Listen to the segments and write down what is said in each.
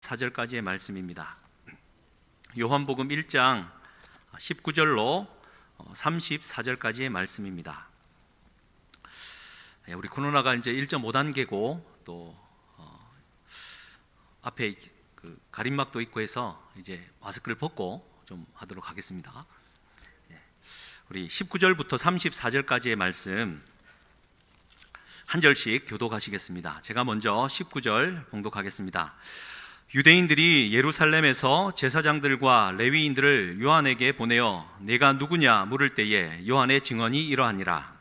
4절까지의 말씀입니다. 요한복음 1장 19절로 34절까지의 말씀입니다. 우리 코로나가 이제 1.5단계고 또 앞에 그 가림막도 있고 해서 이제 마스크를 벗고 좀 하도록 하겠습니다. 우리 19절부터 34절까지의 말씀 한 절씩 교독하시겠습니다. 제가 먼저 19절 봉독하겠습니다. 유대인들이 예루살렘에서 제사장들과 레위인들을 요한에게 보내어 네가 누구냐 물을 때에 요한의 증언이 이러하니라.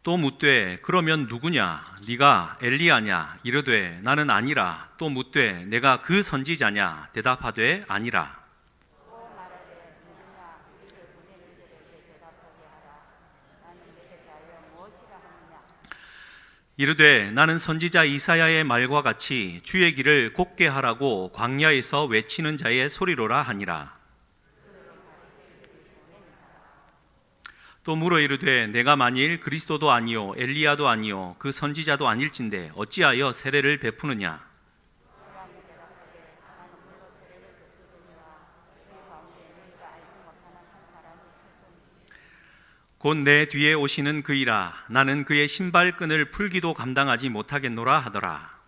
또 묻되 그러면 누구냐 네가 엘리야냐 이르되 나는 아니라. 또 묻되 내가 그 선지자냐 대답하되 아니라. 이르되 나는 선지자 이사야의 말과 같이 주의 길을 곧게 하라고 광야에서 외치는 자의 소리로라 하니라. 또 물어 이르되 내가 만일 그리스도도 아니요 엘리야도 아니요 그 선지자도 아닐진대 어찌하여 세례를 베푸느냐. 곧 내 뒤에 오시는 그이라. 나는 그의 신발끈을 풀기도 감당하지 못하겠노라 하더라.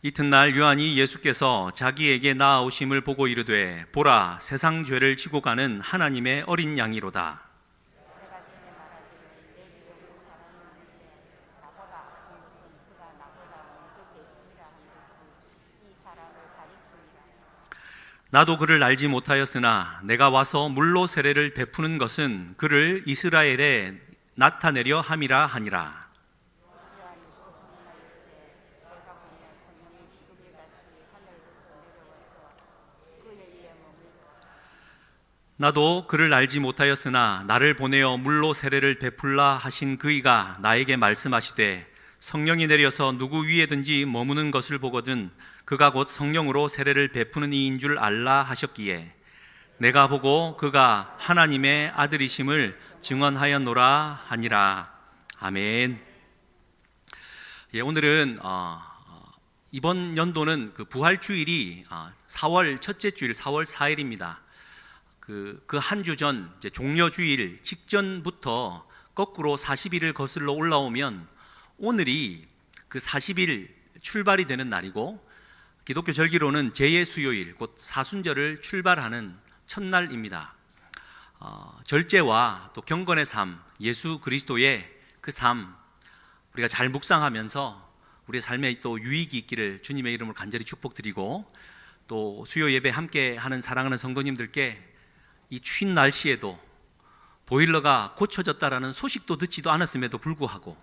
이튿날 요한이 예수께서 자기에게 나아오심을 보고 이르되 보라 세상 죄를 지고 가는 하나님의 어린 양이로다. 나도 그를 알지 못하였으나 내가 와서 물로 세례를 베푸는 것은 그를 이스라엘에 나타내려 함이라 하니라. 나도 그를 알지 못하였으나 나를 보내어 물로 세례를 베풀라 하신 그이가 나에게 말씀하시되 성령이 내려서 누구 위에든지 머무는 것을 보거든 그가 곧 성령으로 세례를 베푸는 이인 줄 알라 하셨기에 내가 보고 그가 하나님의 아들이심을 증언하였노라 하니라. 아멘. 오늘은 이번 연도는 그 부활주일이 4월 첫째 주일 4월 4일입니다. 그 한 주 전 종려주일 직전부터 거꾸로 40일을 거슬러 올라오면 오늘이 그 40일 출발이 되는 날이고 기독교 절기로는 제2수요일 곧 사순절을 출발하는 첫날입니다. 절제와 또 경건의 삶, 예수 그리스도의 그 삶 우리가 잘 묵상하면서 우리의 삶에 또 유익이 있기를 주님의 이름으로 간절히 축복드리고 또 수요 예배 함께 하는 사랑하는 성도님들께 이 추운 날씨에도 보일러가 고쳐졌다라는 소식도 듣지도 않았음에도 불구하고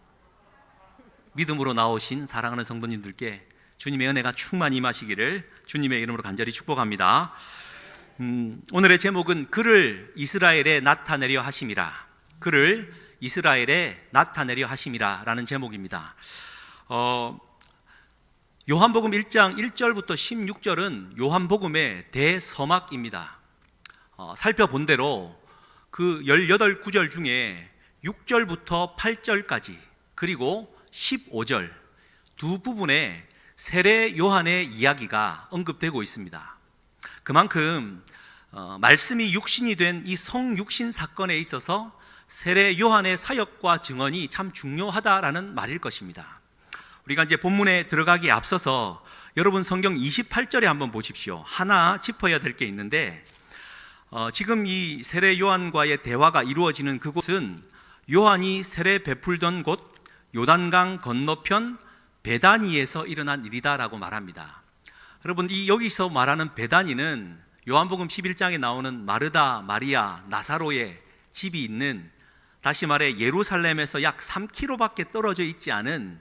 믿음으로 나오신 사랑하는 성도님들께 주님의 은혜가 충만히 임하시기를 주님의 이름으로 간절히 축복합니다. 오늘의 제목은 그를 이스라엘에 나타내려 하심이라. 그를 이스라엘에 나타내려 하심이라 라는 제목입니다. 요한복음 1장 1절부터 16절은 요한복음의 대서막입니다. 살펴본 대로 그 18구절 중에 6절부터 8절까지 그리고 15절 두 부분에 세례 요한의 이야기가 언급되고 있습니다. 그만큼 말씀이 육신이 된 이 성육신 사건에 있어서 세례 요한의 사역과 증언이 참 중요하다라는 말일 것입니다. 우리가 이제 본문에 들어가기에 앞서서 여러분 성경 28절에 한번 보십시오. 하나 짚어야 될 게 있는데 지금 이 세례 요한과의 대화가 이루어지는 그곳은 요한이 세례 베풀던 곳 요단강 건너편 베다니에서 일어난 일이다라고 말합니다. 여러분 이 여기서 말하는 베다니는 요한복음 11장에 나오는 마르다, 마리아, 나사로의 집이 있는 다시 말해 예루살렘에서 약 3km밖에 떨어져 있지 않은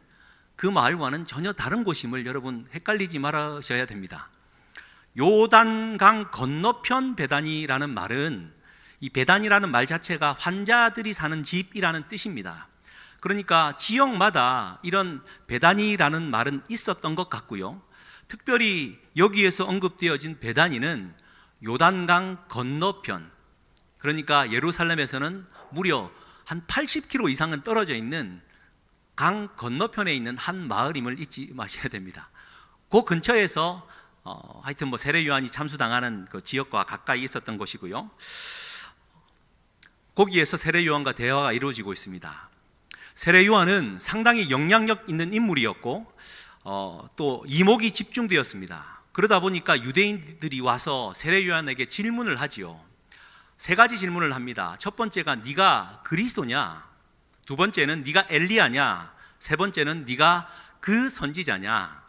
그 마을과는 전혀 다른 곳임을 여러분 헷갈리지 말으셔야 됩니다. 요단강 건너편 베다니라는 말은 이 베다니라는 말 자체가 환자들이 사는 집이라는 뜻입니다. 그러니까 지역마다 이런 베다니라는 말은 있었던 것 같고요. 특별히 여기에서 언급되어진 베다니는 요단강 건너편, 그러니까 예루살렘에서는 무려 한 80km 이상은 떨어져 있는 강 건너편에 있는 한 마을임을 잊지 마셔야 됩니다. 그 근처에서 하여튼 뭐 세례 요한이 참수당하는 그 지역과 가까이 있었던 곳이고요. 거기에서 세례 요한과 대화가 이루어지고 있습니다. 세례 요한은 상당히 영향력 있는 인물이었고 또 이목이 집중되었습니다. 그러다 보니까 유대인들이 와서 세례 요한에게 질문을 하지요. 세 가지 질문을 합니다. 첫 번째가 네가 그리스도냐? 두 번째는 네가 엘리야냐? 세 번째는 네가 그 선지자냐?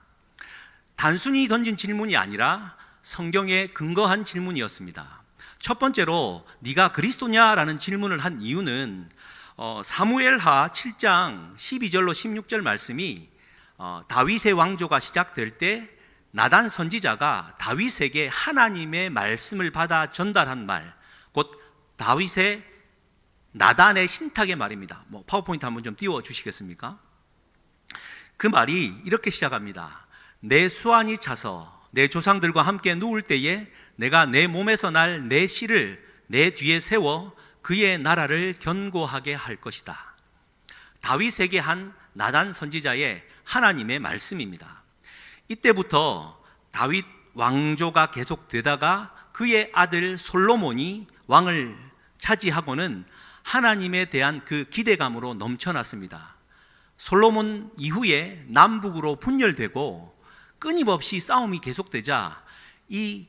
단순히 던진 질문이 아니라 성경에 근거한 질문이었습니다. 첫 번째로 네가 그리스도냐라는 질문을 한 이유는 사무엘하 7장 12절로 16절 말씀이 다윗의 왕조가 시작될 때 나단 선지자가 다윗에게 하나님의 말씀을 받아 전달한 말, 곧 다윗의 나단의 신탁의 말입니다. 파워포인트 한번 좀 띄워 주시겠습니까? 그 말이 이렇게 시작합니다. 내 수완이 차서 내 조상들과 함께 누울 때에 내가 내 몸에서 날 내 씨를 내 뒤에 세워 그의 나라를 견고하게 할 것이다. 다윗에게 한 나단 선지자의 하나님의 말씀입니다. 이때부터 다윗 왕조가 계속되다가 그의 아들 솔로몬이 왕을 차지하고는 하나님에 대한 그 기대감으로 넘쳐났습니다. 솔로몬 이후에 남북으로 분열되고 끊임없이 싸움이 계속되자 이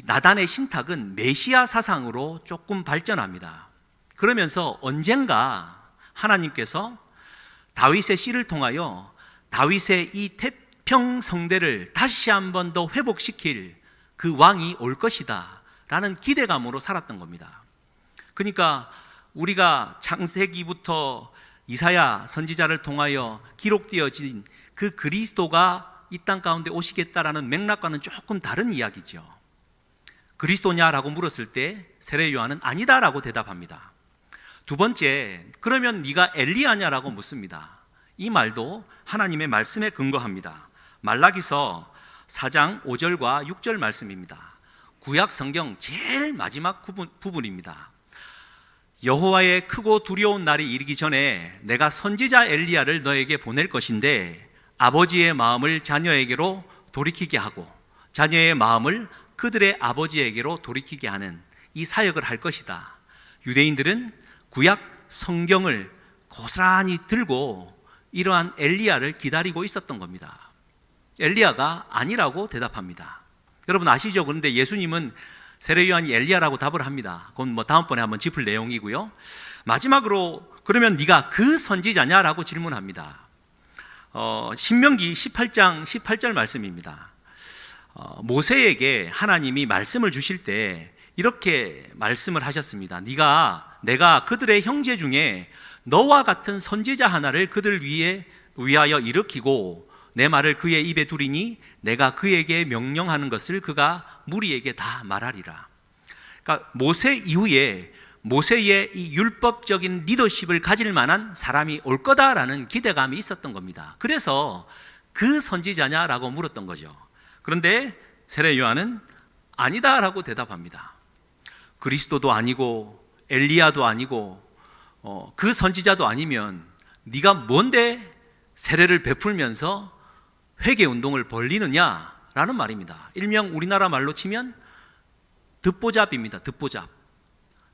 나단의 신탁은 메시아 사상으로 조금 발전합니다. 그러면서 언젠가 하나님께서 다윗의 씨를 통하여 다윗의 이 태평 성대를 다시 한 번 더 회복시킬 그 왕이 올 것이다 라는 기대감으로 살았던 겁니다. 그러니까 우리가 창세기부터 이사야 선지자를 통하여 기록되어진 그 그리스도가 이 땅 가운데 오시겠다라는 맥락과는 조금 다른 이야기죠. 그리스도냐라고 물었을 때 세례 요한은 아니다라고 대답합니다. 두 번째, 그러면 네가 엘리야냐라고 묻습니다. 이 말도 하나님의 말씀에 근거합니다. 말라기서 4장 5절과 6절 말씀입니다. 구약 성경 제일 마지막 부분입니다. 여호와의 크고 두려운 날이 이르기 전에 내가 선지자 엘리야를 너에게 보낼 것인데 아버지의 마음을 자녀에게로 돌이키게 하고 자녀의 마음을 그들의 아버지에게로 돌이키게 하는 이 사역을 할 것이다. 유대인들은 구약 성경을 고스란히 들고 이러한 엘리야를 기다리고 있었던 겁니다. 엘리야가 아니라고 대답합니다. 여러분 아시죠? 그런데 예수님은 세례 요한이 엘리야라고 답을 합니다. 그건 뭐 다음번에 한번 짚을 내용이고요. 마지막으로 그러면 네가 그 선지자냐라고 질문합니다. 신명기 18장 18절 말씀입니다. 모세에게 하나님이 말씀을 주실 때 이렇게 말씀을 하셨습니다. 내가 그들의 형제 중에 너와 같은 선지자 하나를 그들 위하여 일으키고 내 말을 그의 입에 두리니 내가 그에게 명령하는 것을 그가 무리에게 다 말하리라. 그러니까 모세 이후에 모세의 이 율법적인 리더십을 가질 만한 사람이 올 거다라는 기대감이 있었던 겁니다. 그래서 그 선지자냐라고 물었던 거죠. 그런데 세례 요한은 아니다라고 대답합니다. 그리스도도 아니고 엘리야도 아니고 그 선지자도 아니면 네가 뭔데 세례를 베풀면서 회개 운동을 벌리느냐라는 말입니다. 일명 우리나라 말로 치면 듣보잡입니다. 듣보잡.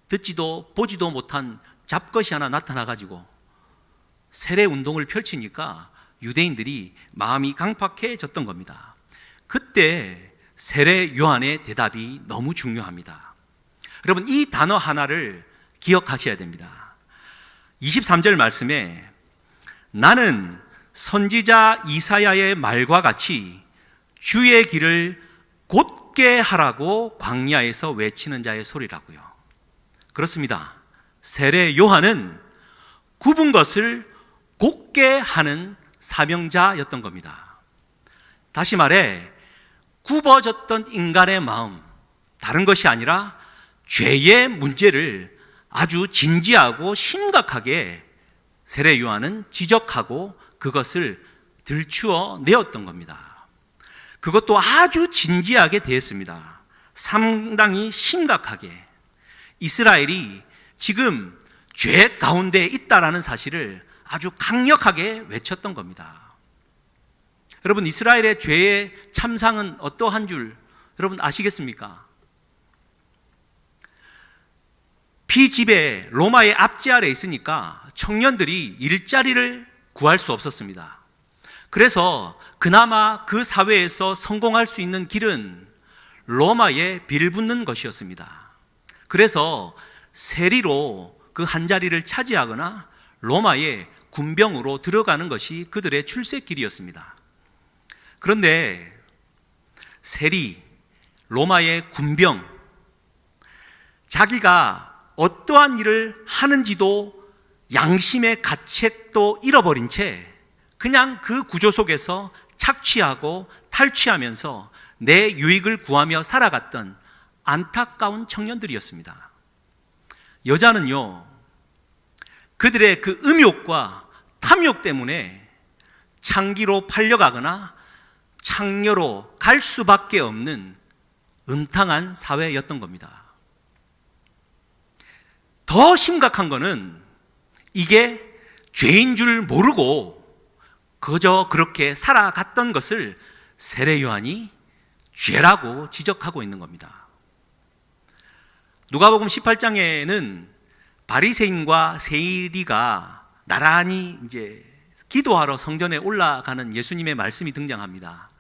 듣지도 보지도 못한 잡것이 하나 나타나가지고 세례 운동을 펼치니까 유대인들이 마음이 강팍해졌던 겁니다. 그때 세례 요한의 대답이 너무 중요합니다. 여러분 이 단어 하나를 기억하셔야 됩니다. 23절 말씀에 나는 선지자 이사야의 말과 같이 주의 길을 곧게 하라고 광야에서 외치는 자의 소리라고요. 그렇습니다. 세례 요한은 굽은 것을 곧게 하는 사명자였던 겁니다. 다시 말해 굽어졌던 인간의 마음, 다른 것이 아니라 죄의 문제를 아주 진지하고 심각하게 세례 요한은 지적하고 그것을 들추어 내었던 겁니다. 그것도 아주 진지하게 대했습니다. 상당히 심각하게. 이스라엘이 지금 죄 가운데 있다라는 사실을 아주 강력하게 외쳤던 겁니다. 여러분, 이스라엘의 죄의 참상은 어떠한 줄 여러분 아시겠습니까? 피지배 로마의 압제 아래 있으니까 청년들이 일자리를 구할 수 없었습니다. 그래서 그나마 그 사회에서 성공할 수 있는 길은 로마에 빌붙는 것이었습니다. 그래서 세리로 그 한 자리를 차지하거나 로마의 군병으로 들어가는 것이 그들의 출세길이었습니다. 그런데 세리, 로마의 군병, 자기가 어떠한 일을 하는지도 양심의 가책도 잃어버린 채 그냥 그 구조 속에서 착취하고 탈취하면서 내 유익을 구하며 살아갔던 안타까운 청년들이었습니다. 여자는요, 그들의 그 음욕과 탐욕 때문에 창기로 팔려가거나 창녀로 갈 수밖에 없는 음탕한 사회였던 겁니다. 더 심각한 거는 이게 죄인 줄 모르고 그저 그렇게 살아갔던 것을 세례 요한이 죄라고 지적하고 있는 겁니다. 누가복음 18장에는 바리새인과 세리가 나란히 이제 기도하러 성전에 올라가는 예수님의 말씀이 등장합니다.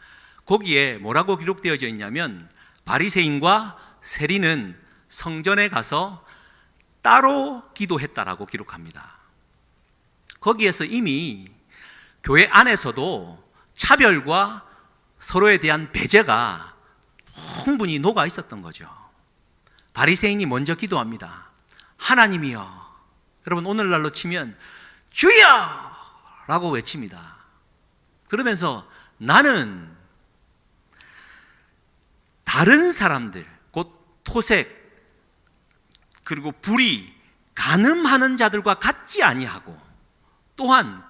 거기에 뭐라고 기록되어져 있냐면 바리새인과 세리는 성전에 가서 따로 기도했다라고 기록합니다. 거기에서 이미 교회 안에서도 차별과 서로에 대한 배제가 충분히 녹아 있었던 거죠. 바리새인이 먼저 기도합니다. 하나님이여, 여러분 오늘날로 치면 주여! 라고 외칩니다. 그러면서 나는 다른 사람들, 곧 토색, 그리고 불의, 간음하는 자들과 같지 아니하고 또한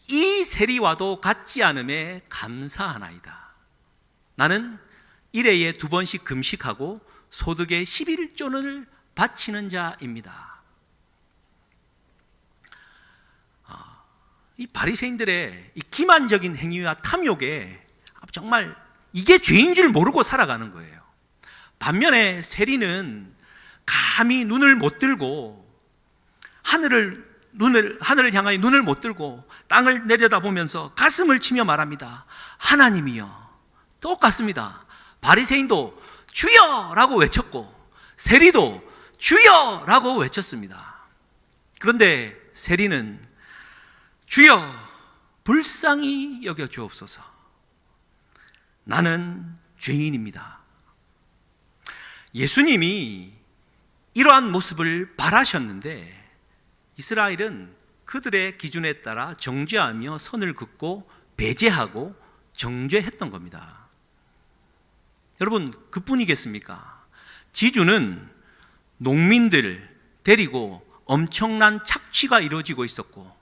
이 세리와도 같지 않음에 감사하나이다. 나는 일회에 2번씩 금식하고 소득의 11조를 바치는 자입니다. 이 바리새인들의 이 기만적인 행위와 탐욕에 정말 이게 죄인 줄 모르고 살아가는 거예요. 반면에 세리는 감히 눈을 못 들고 하늘을 향하여 눈을 못 들고 땅을 내려다보면서 가슴을 치며 말합니다. 하나님이여. 똑같습니다. 바리새인도 주여라고 외쳤고 세리도 주여라고 외쳤습니다. 그런데 세리는 주여 불쌍히 여겨 주옵소서. 나는 죄인입니다. 예수님이 이러한 모습을 바라셨는데 이스라엘은 그들의 기준에 따라 정죄하며 선을 긋고 배제하고 정죄했던 겁니다. 여러분, 그뿐이겠습니까? 지주는 농민들 데리고 엄청난 착취가 이루어지고 있었고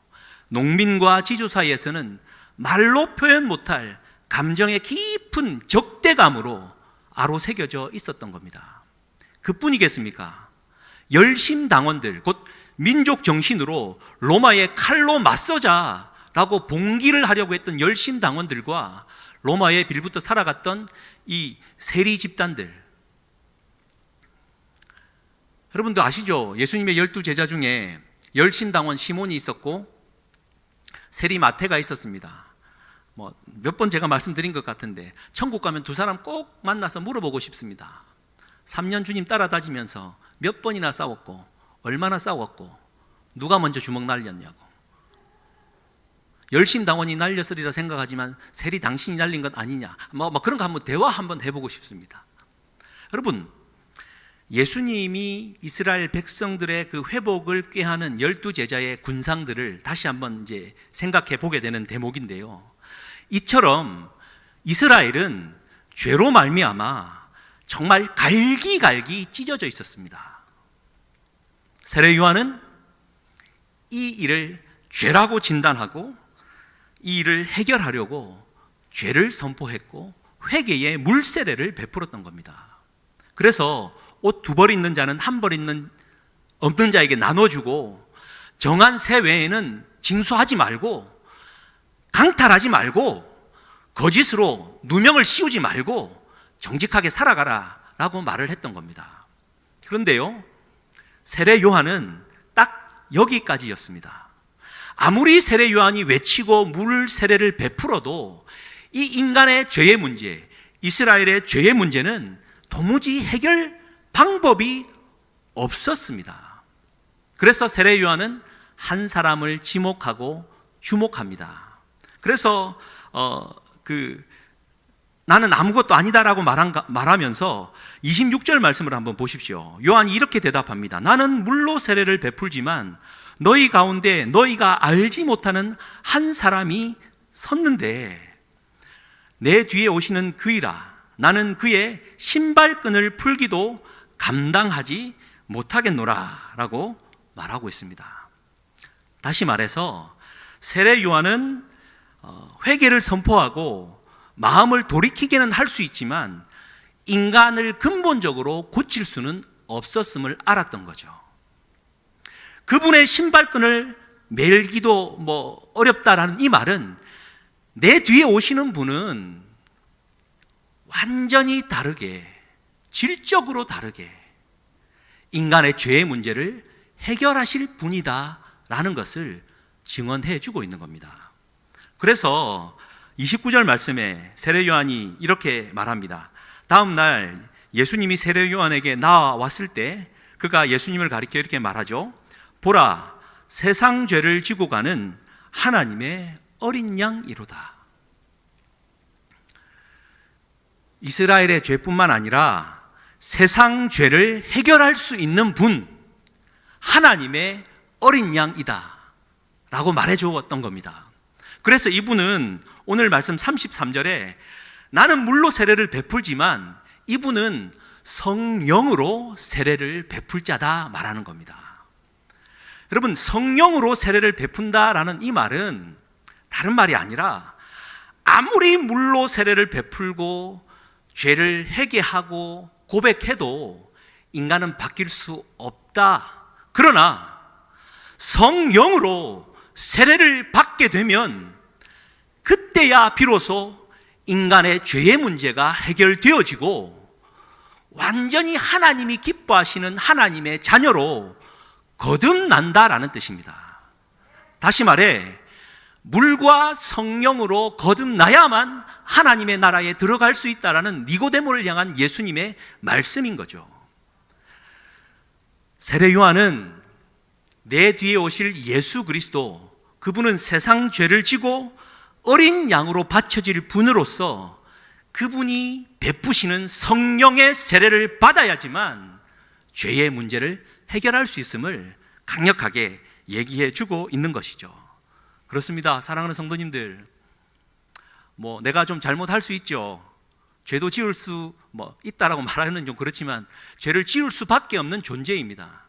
농민과 지주 사이에서는 말로 표현 못할 감정의 깊은 적대감으로 아로새겨져 있었던 겁니다. 그뿐이겠습니까? 열심당원들, 곧 민족 정신으로 로마의 칼로 맞서자라고 봉기를 하려고 했던 열심당원들과 로마에 빌붙어 살아갔던 이 세리 집단들, 여러분도 아시죠? 예수님의 12제자 중에 열심당원 시몬이 있었고 세리 마태가 있었습니다. 몇 번 제가 말씀드린 것 같은데 천국 가면 두 사람 꼭 만나서 물어보고 싶습니다. 3년 주님 따라다니면서 몇 번이나 싸웠고 얼마나 싸웠고 누가 먼저 주먹 날렸냐고. 열심당원이 날렸으리라 생각하지만 세리 당신이 날린 것 아니냐, 그런 거 한번 대화 한번 해보고 싶습니다. 여러분, 예수님이 이스라엘 백성들의 그 회복을 꾀하는 12제자의 군상들을 다시 한번 이제 생각해 보게 되는 대목인데요. 이처럼 이스라엘은 죄로 말미암아 정말 갈기갈기 찢어져 있었습니다. 세례 요한은 이 일을 죄라고 진단하고 이 일을 해결하려고 죄를 선포했고 회개의 물세례를 베풀었던 겁니다. 그래서 옷 2벌 있는 자는 1벌 있는 없는 자에게 나눠주고, 정한 세 외에는 징수하지 말고, 강탈하지 말고, 거짓으로 누명을 씌우지 말고 정직하게 살아가라 라고 말을 했던 겁니다. 그런데요, 세례 요한은 딱 여기까지였습니다. 아무리 세례 요한이 외치고 물 세례를 베풀어도 이 인간의 죄의 문제, 이스라엘의 죄의 문제는 도무지 해결 방법이 없었습니다. 그래서 세례 요한은 한 사람을 지목하고 주목합니다. 그래서 나는 아무것도 아니다라고 말하면서 26절 말씀을 한번 보십시오. 요한이 이렇게 대답합니다. 나는 물로 세례를 베풀지만 너희 가운데 너희가 알지 못하는 한 사람이 섰는데 내 뒤에 오시는 그이라. 나는 그의 신발끈을 풀기도 감당하지 못하겠노라 라고 말하고 있습니다. 다시 말해서 세례 요한은 회개를 선포하고 마음을 돌이키게는 할 수 있지만 인간을 근본적으로 고칠 수는 없었음을 알았던 거죠. 그분의 신발끈을 멜기도 어렵다라는 이 말은 내 뒤에 오시는 분은 완전히 다르게, 질적으로 다르게 인간의 죄의 문제를 해결하실 분이다라는 것을 증언해 주고 있는 겁니다. 그래서 29절 말씀에 세례 요한이 이렇게 말합니다. 다음 날 예수님이 세례 요한에게 나왔을 때 그가 예수님을 가리켜 이렇게 말하죠. 보라, 세상 죄를 지고 가는 하나님의 어린 양이로다. 이스라엘의 죄뿐만 아니라 세상 죄를 해결할 수 있는 분, 하나님의 어린 양이다 라고 말해 주었던 겁니다. 그래서 이분은 오늘 말씀 33절에 나는 물로 세례를 베풀지만 이분은 성령으로 세례를 베풀 자다 말하는 겁니다. 여러분, 성령으로 세례를 베푼다라는 이 말은 다른 말이 아니라 아무리 물로 세례를 베풀고 죄를 회개하고 고백해도 인간은 바뀔 수 없다. 그러나 성령으로 세례를 받게 되면 그때야 비로소 인간의 죄의 문제가 해결되어지고 완전히 하나님이 기뻐하시는 하나님의 자녀로 거듭난다라는 뜻입니다. 다시 말해 물과 성령으로 거듭나야만 하나님의 나라에 들어갈 수 있다라는 니고데모를 향한 예수님의 말씀인 거죠. 세례 요한은 내 뒤에 오실 예수 그리스도, 그분은 세상 죄를 지고 어린 양으로 바쳐질 분으로서 그분이 베푸시는 성령의 세례를 받아야지만 죄의 문제를 해결할 수 있음을 강력하게 얘기해 주고 있는 것이죠. 그렇습니다. 사랑하는 성도님들, 내가 좀 잘못할 수 있죠. 죄도 지을 수 있다라고 말하는 좀 그렇지만 죄를 지을 수밖에 없는 존재입니다.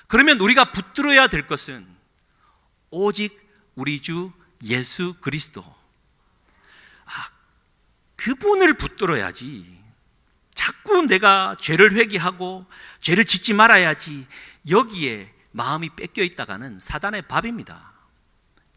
그러면 우리가 붙들어야 될 것은 오직 우리 주 예수 그리스도, 그분을 붙들어야지 자꾸 내가 죄를 회개하고 죄를 짓지 말아야지 여기에 마음이 뺏겨 있다가는 사단의 밥입니다.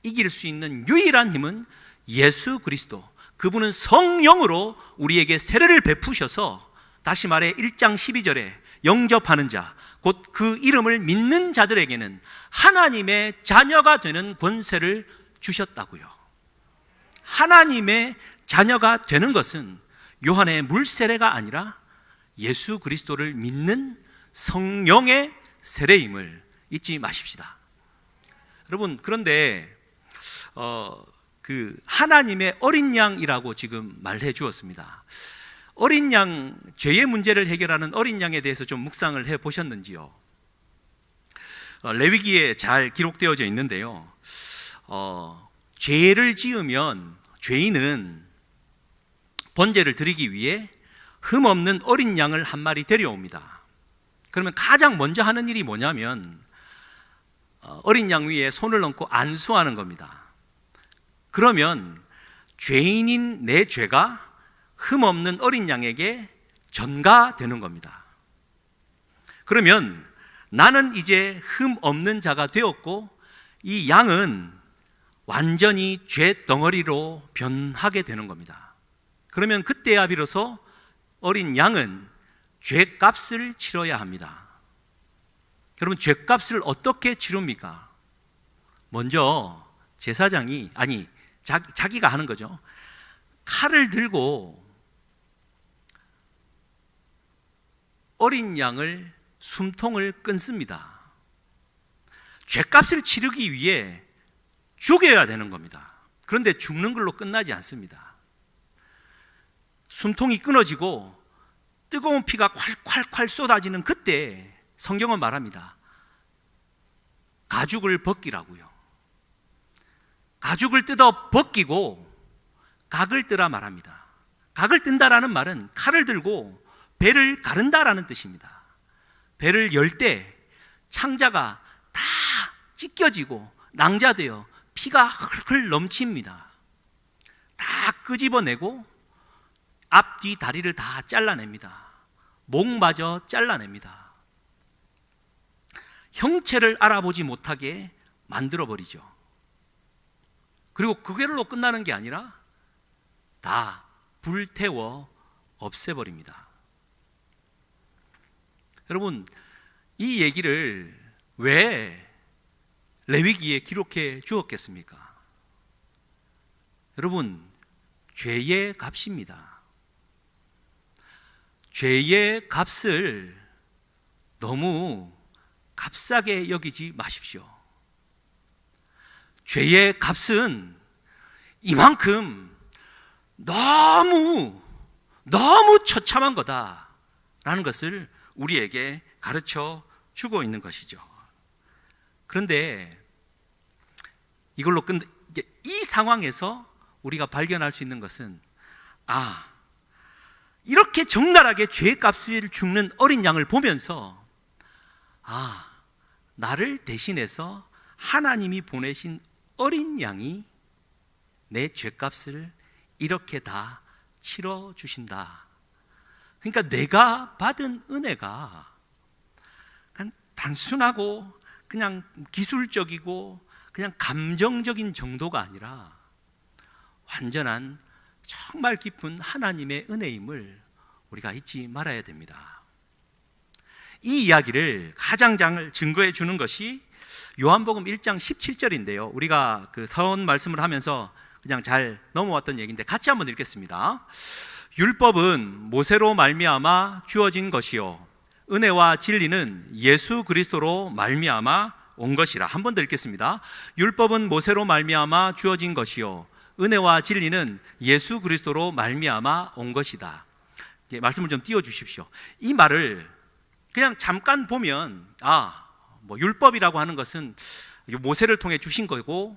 이길 수 있는 유일한 힘은 예수 그리스도, 그분은 성령으로 우리에게 세례를 베푸셔서 다시 말해 1장 12절에 영접하는 자, 곧 그 이름을 믿는 자들에게는 하나님의 자녀가 되는 권세를 주셨다고요. 하나님의 자녀가 되는 것은 요한의 물세례가 아니라 예수 그리스도를 믿는 성령의 세례임을 잊지 마십시다. 여러분, 그런데 하나님의 어린 양이라고 지금 말해 주었습니다. 어린 양, 죄의 문제를 해결하는 어린 양에 대해서 좀 묵상을 해 보셨는지요? 레위기에 잘 기록되어져 있는데요. 죄를 지으면 죄인은 번제를 드리기 위해 흠없는 어린 양을 한 마리 데려옵니다. 그러면 가장 먼저 하는 일이 뭐냐면 어린 양 위에 손을 얹고 안수하는 겁니다. 그러면 죄인인 내 죄가 흠없는 어린 양에게 전가되는 겁니다. 그러면 나는 이제 흠없는 자가 되었고 이 양은 완전히 죄 덩어리로 변하게 되는 겁니다. 그러면 그때야 비로소 어린 양은 죄값을 치러야 합니다. 여러분, 죄값을 어떻게 치릅니까? 먼저 제사장이, 자기가 하는 거죠. 칼을 들고 어린 양을 숨통을 끊습니다. 죄값을 치르기 위해 죽여야 되는 겁니다. 그런데 죽는 걸로 끝나지 않습니다. 숨통이 끊어지고 뜨거운 피가 콸콸콸 쏟아지는 그때 성경은 말합니다. 가죽을 벗기라고요. 가죽을 뜯어 벗기고 각을 뜨라 말합니다. 각을 뜬다라는 말은 칼을 들고 배를 가른다라는 뜻입니다. 배를 열 때 창자가 다 찢겨지고 낭자되어 피가 흘흘 넘칩니다. 다 끄집어내고 앞뒤 다리를 다 잘라냅니다. 목마저 잘라냅니다. 형체를 알아보지 못하게 만들어버리죠. 그리고 그걸로 끝나는 게 아니라 다 불태워 없애버립니다. 여러분, 이 얘기를 왜 레위기에 기록해 주었겠습니까? 여러분, 죄의 값입니다. 죄의 값을 너무 값싸게 여기지 마십시오. 죄의 값은 이만큼 너무 처참한 거다라는 것을 우리에게 가르쳐 주고 있는 것이죠. 그런데 이걸로 이 상황에서 우리가 발견할 수 있는 것은 이렇게 적나라하게 죄값을 죽는 어린 양을 보면서 나를 대신해서 하나님이 보내신 어린 양이 내 죄값을 이렇게 다 치러주신다. 그러니까 내가 받은 은혜가 그냥 단순하고 그냥 기술적이고 그냥 감정적인 정도가 아니라 완전한 정말 깊은 하나님의 은혜임을 우리가 잊지 말아야 됩니다. 이 이야기를 가장 잘 증거해 주는 것이 요한복음 1장 17절인데요. 우리가 그 선 말씀을 하면서 그냥 잘 넘어왔던 얘기인데 같이 한번 읽겠습니다. 율법은 모세로 말미암아 주어진 것이요 은혜와 진리는 예수 그리스도로 말미암아 온 것이라. 한 번 더 읽겠습니다. 율법은 모세로 말미암아 주어진 것이요 은혜와 진리는 예수 그리스도로 말미암아 온 것이다. 이제 말씀을 좀 띄워 주십시오. 이 말을 그냥 잠깐 보면 율법이라고 하는 것은 모세를 통해 주신 거고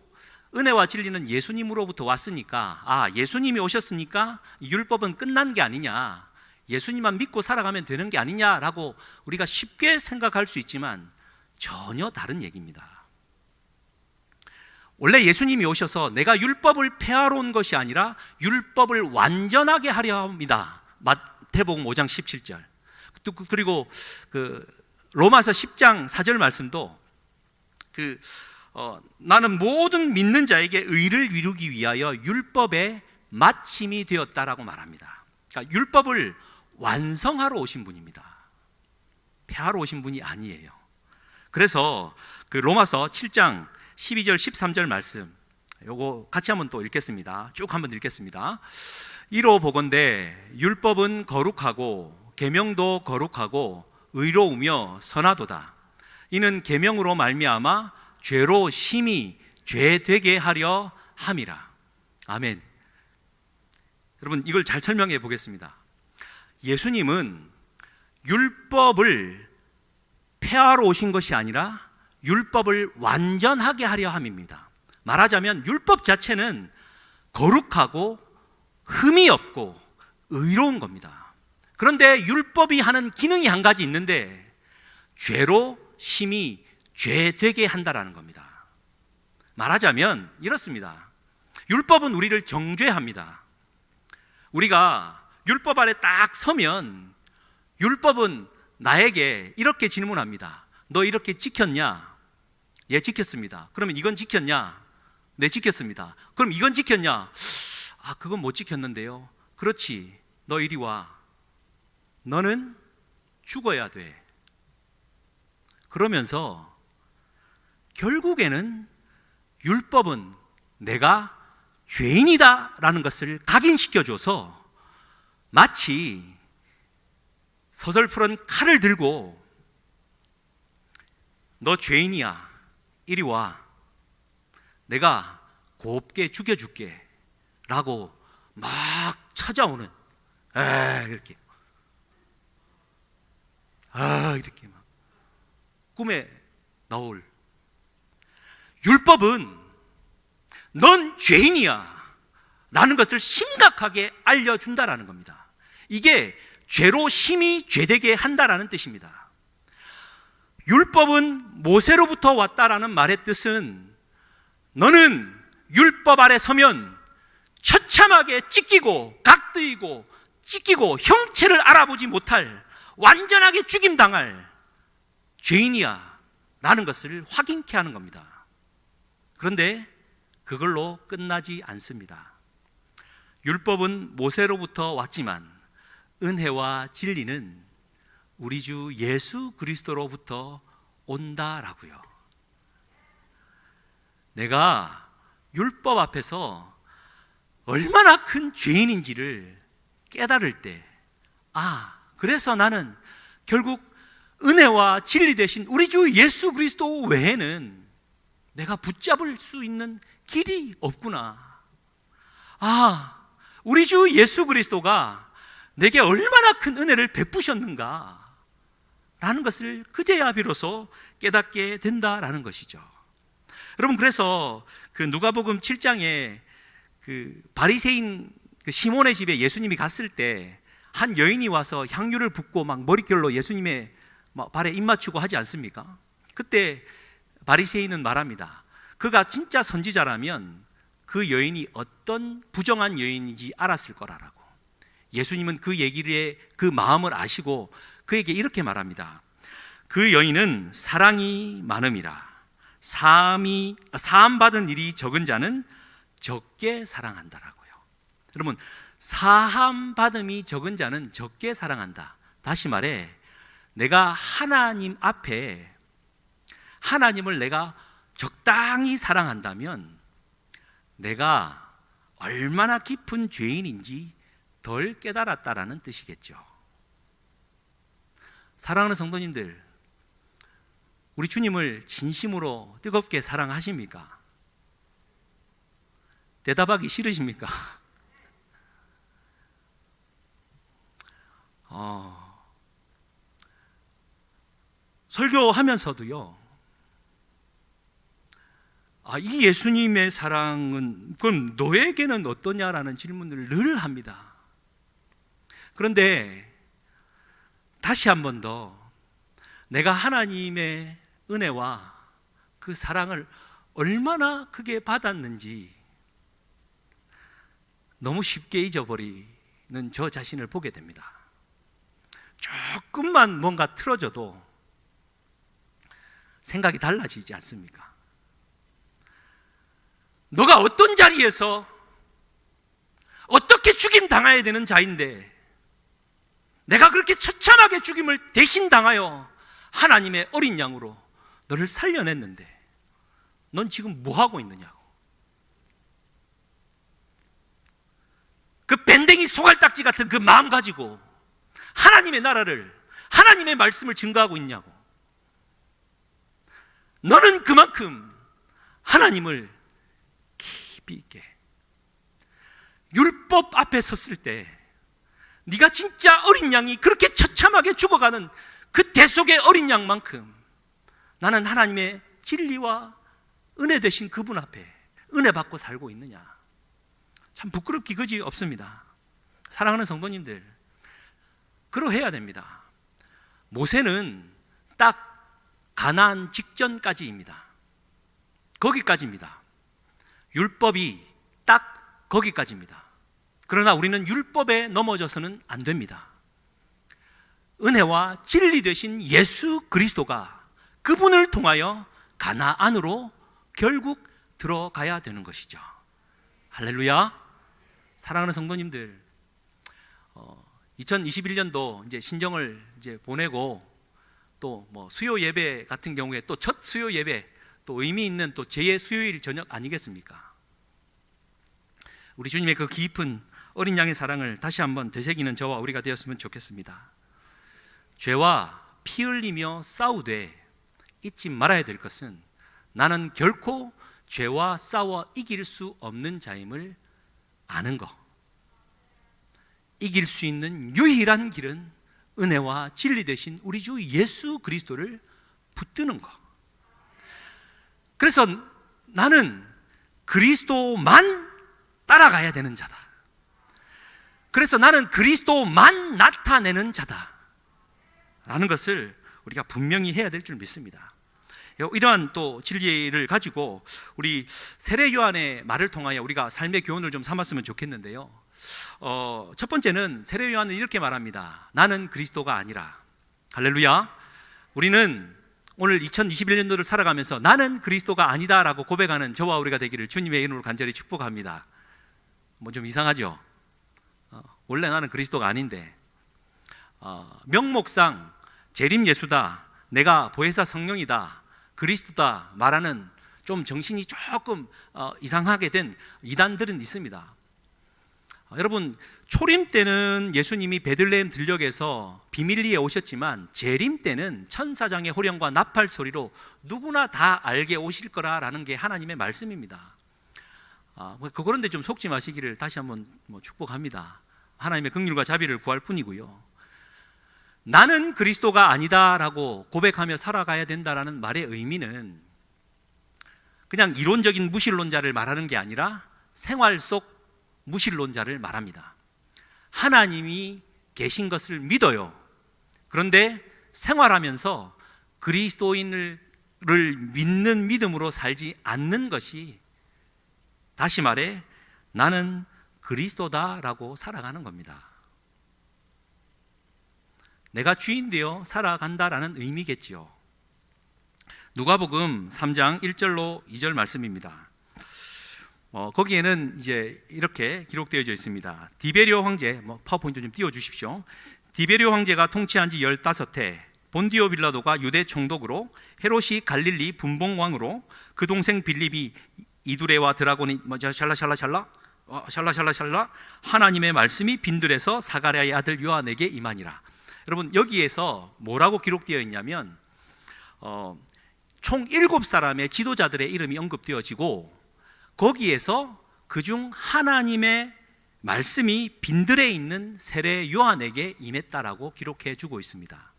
은혜와 진리는 예수님으로부터 왔으니까 예수님이 오셨으니까 율법은 끝난 게 아니냐, 예수님만 믿고 살아가면 되는 게 아니냐라고 우리가 쉽게 생각할 수 있지만 전혀 다른 얘기입니다. 원래 예수님이 오셔서 내가 율법을 폐하러 온 것이 아니라 율법을 완전하게 하려 합니다. 마태복음 5장 17절. 그리고 로마서 10장 4절 말씀도 나는 모든 믿는 자에게 의를 이루기 위하여 율법의 마침이 되었다라고 말합니다. 그러니까 율법을 완성하러 오신 분입니다. 폐하러 오신 분이 아니에요. 그래서 로마서 7장 12절 13절 말씀, 요거 같이 한번 또 읽겠습니다. 쭉 한번 읽겠습니다. 이로 보건대 율법은 거룩하고 계명도 거룩하고 의로우며 선하도다. 이는 계명으로 말미암아 죄로 심히 죄되게 하려 함이라. 아멘. 여러분, 이걸 잘 설명해 보겠습니다. 예수님은 율법을 폐하러 오신 것이 아니라 율법을 완전하게 하려 함입니다. 말하자면 율법 자체는 거룩하고 흠이 없고 의로운 겁니다. 그런데 율법이 하는 기능이 한 가지 있는데 죄로 심히 죄되게 한다라는 겁니다. 말하자면 이렇습니다. 율법은 우리를 정죄합니다. 우리가 율법 아래 딱 서면 율법은 나에게 이렇게 질문합니다. 너 이렇게 지켰냐? 예, 지켰습니다. 그러면 이건 지켰냐? 네, 지켰습니다. 그럼 이건 지켰냐? 아, 그건 못 지켰는데요. 그렇지, 너 이리 와. 너는 죽어야 돼. 그러면서 결국에는 율법은 내가 죄인이다라는 것을 각인시켜줘서 마치 서슬프런 칼을 들고 너 죄인이야, 이리 와. 내가 곱게 죽여줄게 라고 막 찾아오는, 이렇게 이렇게 막 꿈에 나올, 율법은 넌 죄인이야 라는 것을 심각하게 알려준다라는 겁니다. 이게 죄로 심히 죄되게 한다라는 뜻입니다. 율법은 모세로부터 왔다라는 말의 뜻은 너는 율법 아래 서면 처참하게 찢기고 각뜨이고 찢기고 형체를 알아보지 못할, 완전하게 죽임당할 죄인이야 라는 것을 확인케 하는 겁니다. 그런데 그걸로 끝나지 않습니다. 율법은 모세로부터 왔지만 은혜와 진리는 우리 주 예수 그리스도로부터 온다라고요. 내가 율법 앞에서 얼마나 큰 죄인인지를 깨달을 때, 그래서 나는 결국 은혜와 진리 대신 우리 주 예수 그리스도 외에는 내가 붙잡을 수 있는 길이 없구나. 우리 주 예수 그리스도가 내게 얼마나 큰 은혜를 베푸셨는가 라는 것을 그제야 비로소 깨닫게 된다라는 것이죠. 여러분, 그래서 그 누가복음 7장에 그 바리새인 그 시몬의 집에 예수님이 갔을 때 한 여인이 와서 향유를 붓고 막 머릿결로 예수님의 발에 입 맞추고 하지 않습니까? 그때 바리새인은 말합니다. 그가 진짜 선지자라면 그 여인이 어떤 부정한 여인인지 알았을 거라고. 예수님은 그 얘기의 그 마음을 아시고 그에게 이렇게 말합니다. 그 여인은 사랑이 많음이라. 사함받은 일이 적은 자는 적게 사랑한다라고요. 여러분, 사함받음이 적은 자는 적게 사랑한다. 다시 말해, 내가 하나님 앞에 하나님을 내가 적당히 사랑한다면 내가 얼마나 깊은 죄인인지 덜 깨달았다라는 뜻이겠죠. 사랑하는 성도님들, 우리 주님을 진심으로 뜨겁게 사랑하십니까? 대답하기 싫으십니까? 설교하면서도요, 이 예수님의 사랑은 그럼 너에게는 어떠냐라는 질문을 늘 합니다. 그런데 다시 한 번 더 내가 하나님의 은혜와 그 사랑을 얼마나 크게 받았는지 너무 쉽게 잊어버리는 저 자신을 보게 됩니다. 조금만 뭔가 틀어져도 생각이 달라지지 않습니까? 너가 어떤 자리에서 어떻게 죽임 당해야 되는 자인데 내가 그렇게 처참하게 죽임을 대신 당하여 하나님의 어린 양으로 너를 살려냈는데 넌 지금 뭐 하고 있느냐고. 그 밴댕이 소갈딱지 같은 그 마음 가지고 하나님의 나라를, 하나님의 말씀을 증거하고 있냐고. 너는 그만큼 하나님을 깊이 있게, 율법 앞에 섰을 때 네가 진짜 어린 양이 그렇게 처참하게 죽어가는 그 대속의 어린 양만큼 나는 하나님의 진리와 은혜 되신 그분 앞에 은혜 받고 살고 있느냐. 참 부끄럽기 그지 없습니다. 사랑하는 성도님들, 그러해야 됩니다. 모세는 딱 가나안 직전까지입니다. 거기까지입니다. 율법이 딱 거기까지입니다. 그러나 우리는 율법에 넘어져서는 안 됩니다. 은혜와 진리 되신 예수 그리스도가 그분을 통하여 가나안으로 결국 들어가야 되는 것이죠. 할렐루야. 사랑하는 성도님들, 2021년도 이제 신정을 이제 보내고 또 뭐 수요 예배 같은 경우에 또 첫 수요 예배, 또 의미 있는 또 제2의 수요일 저녁 아니겠습니까? 우리 주님의 그 깊은 어린 양의 사랑을 다시 한번 되새기는 저와 우리가 되었으면 좋겠습니다. 죄와 피 흘리며 싸우되 잊지 말아야 될 것은 나는 결코 죄와 싸워 이길 수 없는 자임을 아는 것. 이길 수 있는 유일한 길은 은혜와 진리 되신 우리 주 예수 그리스도를 붙드는 것. 그래서 나는 그리스도만 따라가야 되는 자다. 그래서 나는 그리스도만 나타내는 자다 라는 것을 우리가 분명히 해야 될 줄 믿습니다. 이러한 또 진리를 가지고 우리 세례 요한의 말을 통하여 우리가 삶의 교훈을 좀 삼았으면 좋겠는데요. 첫 번째는 세례 요한은 이렇게 말합니다. 나는 그리스도가 아니라. 할렐루야. 우리는 오늘 2021년도를 살아가면서 나는 그리스도가 아니다 라고 고백하는 저와 우리가 되기를 주님의 이름으로 간절히 축복합니다. 뭐 좀 이상하죠? 원래 나는 그리스도가 아닌데, 명목상 재림 예수다, 내가 보혜사 성령이다, 그리스도다 말하는 좀 정신이 조금 이상하게 된 이단들은 있습니다. 여러분, 초림 때는 예수님이 베들레헴 들녘에서 비밀리에 오셨지만 재림 때는 천사장의 호령과 나팔 소리로 누구나 다 알게 오실 거라는 게 하나님의 말씀입니다. 그런데 좀 속지 마시기를 다시 한번 축복합니다. 하나님의 긍휼과 자비를 구할 뿐이고요. 나는 그리스도가 아니다라고 고백하며 살아가야 된다라는 말의 의미는 그냥 이론적인 무신론자를 말하는 게 아니라 생활 속 무신론자를 말합니다. 하나님이 계신 것을 믿어요. 그런데 생활하면서 그리스도인을 믿는 믿음으로 살지 않는 것이, 다시 말해 나는 그리스도다라고 살아가는 겁니다. 내가 주인 되어 살아간다라는 의미겠지요. 누가복음 3장 1절로 2절 말씀입니다. 거기에는 이제 이렇게 기록되어 있습니다. 디베리오 황제, 파워포인트 좀 띄워주십시오. 디베리오 황제가 통치한 지 15해, 본디오 빌라도가 유대 총독으로, 헤롯이 갈릴리 분봉왕으로, 그 동생 빌립이 이두레와 드라곤이 샬라샬라 하나님의 말씀이 빈들에서 사가랴의 아들 요한에게 임하니라. 여러분, 여기에서 뭐라고 기록되어 있냐면 총 7사람의 지도자들의 이름이 언급되어지고, 거기에서 그중 하나님의 말씀이 빈들에 있는 세례 요한에게 임했다라고 기록해 주고 있습니다.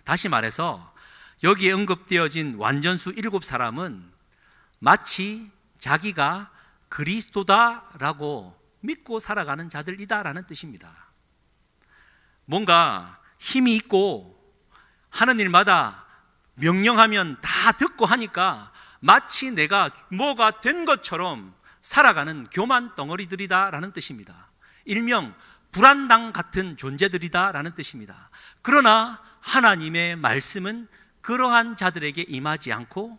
다시 말해서 여기에 언급되어진 완전수 7사람은 마치 자기가 그리스도다라고 믿고 살아가는 자들이다라는 뜻입니다. 뭔가 힘이 있고 하는 일마다 명령하면 다 듣고 하니까 마치 내가 뭐가 된 것처럼 살아가는 교만 덩어리들이다라는 뜻입니다. 일명 불안당 같은 존재들이다라는 뜻입니다. 그러나 하나님의 말씀은 그러한 자들에게 임하지 않고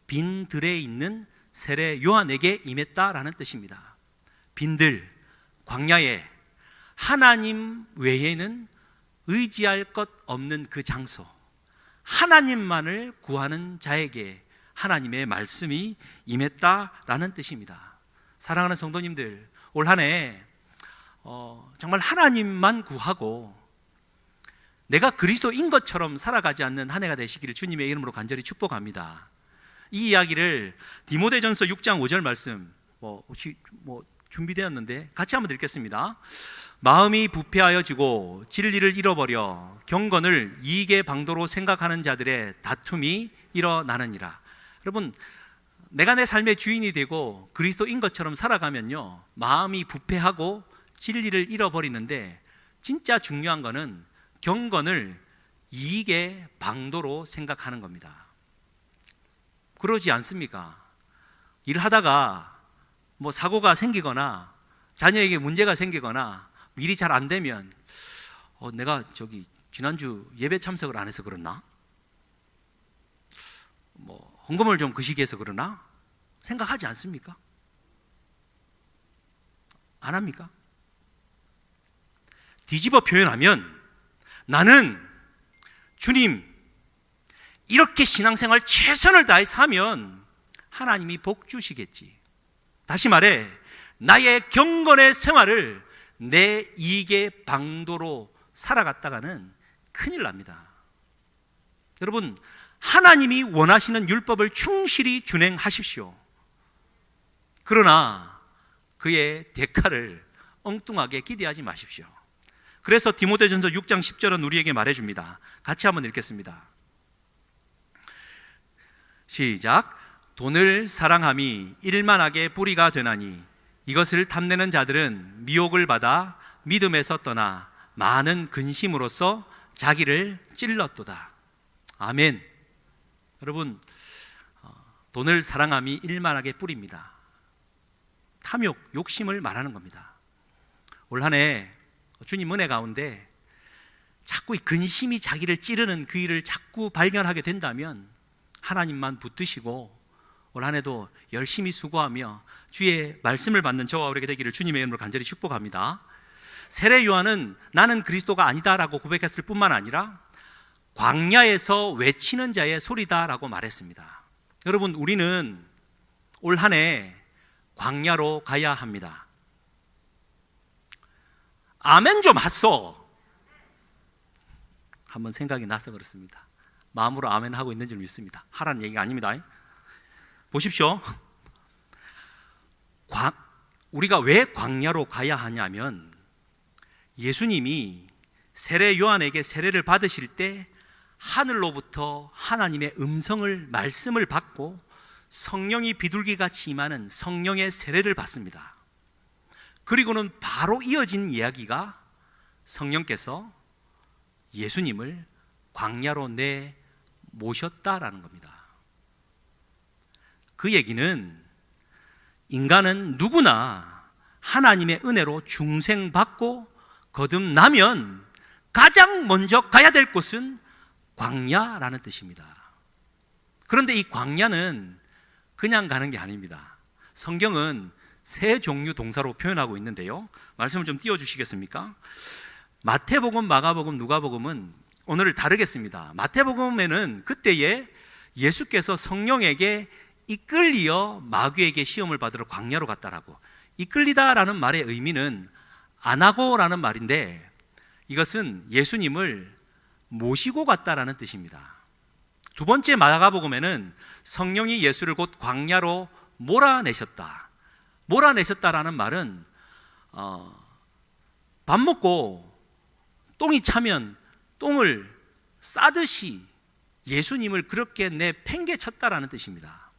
빈들에 있는 세례 요한에게 임했다라는 뜻입니다. 빈들, 광야에 하나님 외에는 의지할 것 없는 그 장소, 하나님만을 구하는 자에게 하나님의 말씀이 임했다라는 뜻입니다. 사랑하는 성도님들, 올 한 해 정말 하나님만 구하고 내가 그리스도인 것처럼 살아가지 않는 한 해가 되시기를 주님의 이름으로 간절히 축복합니다. 이 이야기를 디모데전서 6장 5절 말씀 혹시 준비되었는데 같이 한번 읽겠습니다. 마음이 부패하여지고 진리를 잃어버려 경건을 이익의 방도로 생각하는 자들의 다툼이 일어나느니라. 여러분, 내가 내 삶의 주인이 되고 그리스도인 것처럼 살아가면요, 마음이 부패하고 진리를 잃어버리는데, 진짜 중요한 거는 경건을 이익의 방도로 생각하는 겁니다. 그러지 않습니까? 일하다가 사고가 생기거나 자녀에게 문제가 생기거나 일이 잘 안 되면 내가 지난주 예배 참석을 안 해서 그러나? 헌금을 좀 그 시기에서 그러나? 생각하지 않습니까? 안 합니까? 뒤집어 표현하면 나는 주님 이렇게 신앙생활 최선을 다해 사면 하나님이 복 주시겠지. 다시 말해 나의 경건의 생활을 내 이익의 방도로 살아갔다가는 큰일 납니다. 여러분, 하나님이 원하시는 율법을 충실히 준행하십시오. 그러나 그의 대가를 엉뚱하게 기대하지 마십시오. 그래서 디모데전서 6장 10절은 우리에게 말해줍니다. 같이 한번 읽겠습니다. 시작. 돈을 사랑함이 일만하게 뿌리가 되나니 이것을 탐내는 자들은 미혹을 받아 믿음에서 떠나 많은 근심으로써 자기를 찔렀도다. 아멘. 여러분, 돈을 사랑함이 일만하게 뿌립니다. 탐욕, 욕심을 말하는 겁니다. 올 한 해 주님 은혜 가운데 자꾸 이 근심이 자기를 찌르는 그 일을 자꾸 발견하게 된다면 하나님만 붙드시고 올 한 해도 열심히 수고하며 주의 말씀을 받는 저와 우리에게 되기를 주님의 이름으로 간절히 축복합니다. 세례 요한은 나는 그리스도가 아니다라고 고백했을 뿐만 아니라 광야에서 외치는 자의 소리다라고 말했습니다. 여러분, 우리는 올 한 해 광야로 가야 합니다. 아멘 좀 하소. 한번 생각이 나서 그렇습니다. 마음으로 아멘 하고 있는 줄 믿습니다. 하라는 얘기가 아닙니다. 보십시오. 우리가 왜 광야로 가야 하냐면 예수님이 세례 요한에게 세례를 받으실 때 하늘로부터 하나님의 음성을 말씀을 받고 성령이 비둘기같이 임하는 성령의 세례를 받습니다. 그리고는 바로 이어진 이야기가 성령께서 예수님을 광야로 내 모셨다라는 겁니다. 그 얘기는 인간은 누구나 하나님의 은혜로 중생받고 거듭나면 가장 먼저 가야 될 곳은 광야라는 뜻입니다. 그런데 이 광야는 그냥 가는 게 아닙니다. 성경은 세 종류 동사로 표현하고 있는데요. 말씀을 좀 띄워주시겠습니까? 마태복음, 마가복음, 누가복음은 오늘을 다르겠습니다. 마태복음에는 그때에 예수께서 성령에게 이끌리어 마귀에게 시험을 받으러 광야로 갔다라고. 이끌리다라는 말의 의미는 안하고라는 말인데 이것은 예수님을 모시고 갔다라는 뜻입니다. 두 번째 마가복음에는 성령이 예수를 곧 광야로 몰아내셨다. 몰아내셨다라는 말은 밥 먹고 똥이 차면 똥을 싸듯이 예수님을 그렇게 내팽개쳤다라는 뜻입니다.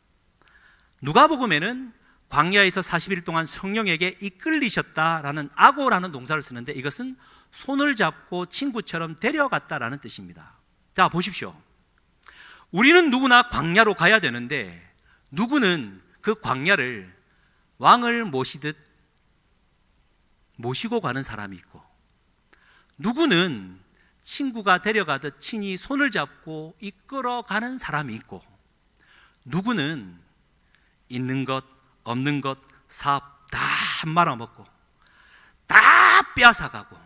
누가복음에는 광야에서 40일 동안 성령에게 이끌리셨다라는 아고라는 동사를 쓰는데 이것은 손을 잡고 친구처럼 데려갔다라는 뜻입니다. 자, 보십시오. 우리는 누구나 광야로 가야 되는데 누구는 그 광야를 왕을 모시듯 모시고 가는 사람이 있고 누구는 친구가 데려가듯 친히 손을 잡고 이끌어가는 사람이 있고 누구는 있는 것 없는 것 사업 다 말아먹고 다 빼앗아가고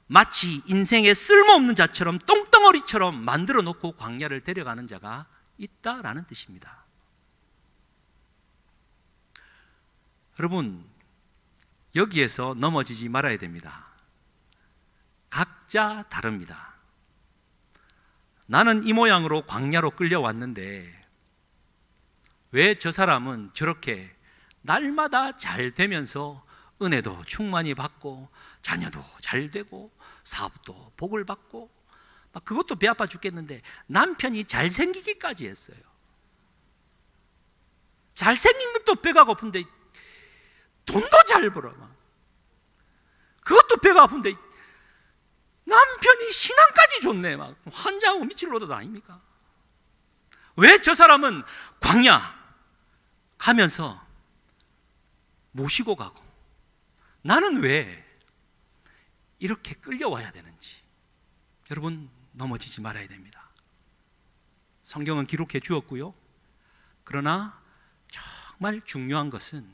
마치 인생에 쓸모없는 자처럼 똥덩어리처럼 만들어 놓고 광야를 데려가는 자가 있다라는 뜻입니다. 여러분, 여기에서 넘어지지 말아야 됩니다. 각자 다릅니다. 나는 이 모양으로 광야로 끌려왔는데 왜 저 사람은 저렇게 날마다 잘 되면서 은혜도 충만히 받고 자녀도 잘 되고 사업도 복을 받고 막 그것도 배 아파 죽겠는데 남편이 잘생기기까지 했어요. 잘생긴 것도 배가 고픈데 돈도 잘 벌어. 그것도 배가 아픈데 남편이 신앙까지 좋네. 막 환장하고 미칠 노릇 아닙니까? 왜 저 사람은 광야 가면서 모시고 가고 나는 왜 이렇게 끌려와야 되는지 여러분 넘어지지 말아야 됩니다. 성경은 기록해 주었고요. 그러나 정말 중요한 것은